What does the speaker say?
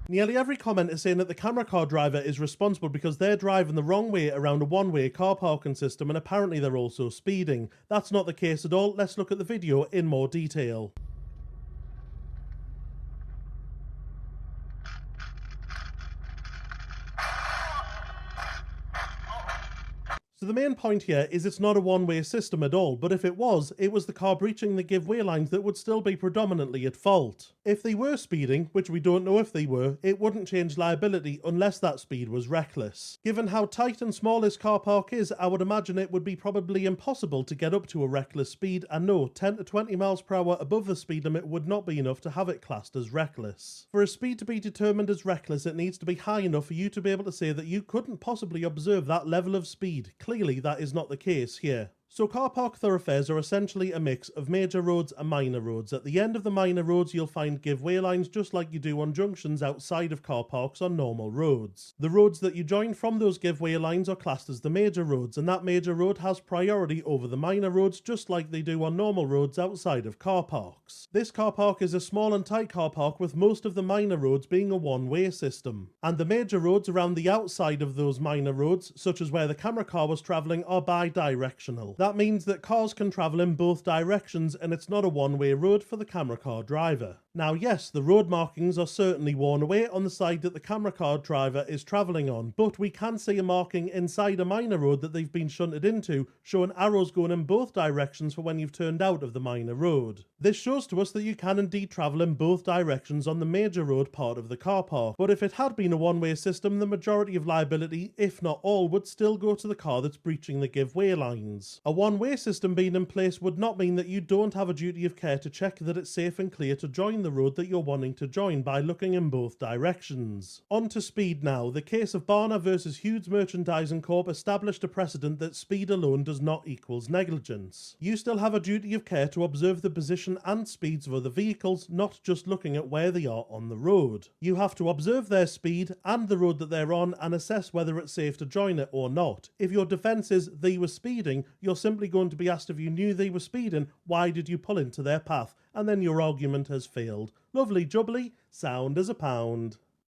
Nearly every comment is saying that the camera car driver is responsible because they're driving the wrong way around a one-way car parking system, and apparently they're also speeding. That's not the case at all. Let's look at the video in more detail. So the main point here is it's not a one-way system at all, but if it was the car breaching the give way lines that would still be predominantly at fault. If they were speeding, which we don't know if they were, it wouldn't change liability unless that speed was reckless. Given how tight and small this car park is, I would imagine it would be probably impossible to get up to a reckless speed, and no, 10 to 20 miles per hour above the speed limit would not be enough to have it classed as reckless. For a speed to be determined as reckless, it needs to be high enough for you to be able to say that you couldn't possibly observe that level of speed. Clearly, that is not the case here. So car park thoroughfares are essentially a mix of major roads and minor roads. At the end of the minor roads, you'll find give way lines just like you do on junctions outside of car parks on normal roads. The roads that you join from those give way lines are classed as the major roads, and that major road has priority over the minor roads just like they do on normal roads outside of car parks. This car park is a small and tight car park, with most of the minor roads being a one-way system. And the major roads around the outside of those minor roads, such as where the camera car was travelling, are bi-directional. That means that cars can travel in both directions, and it's not a one-way road for the camera car driver. Now yes, the road markings are certainly worn away on the side that the camera car driver is travelling on, but we can see a marking inside a minor road that they've been shunted into, showing arrows going in both directions for when you've turned out of the minor road. This shows to us that you can indeed travel in both directions on the major road part of the car park, but if it had been a one-way system, the majority of liability, if not all, would still go to the car that's breaching the give way lines. A one-way system being in place would not mean that you don't have a duty of care to check that it's safe and clear to join the road that you're wanting to join by looking in both directions. On to speed now. The case of Barner versus Hughes Merchandising Corp established a precedent that speed alone does not equals negligence. You still have a duty of care to observe the position and speeds of other vehicles, not just looking at where they are on the road. You have to observe their speed and the road that they're on and assess whether it's safe to join it or not. If your defence is they were speeding, you're simply going to be asked if you knew they were speeding, why did you pull into their path? And then your argument has failed. Lovely jubbly, sound as a pound.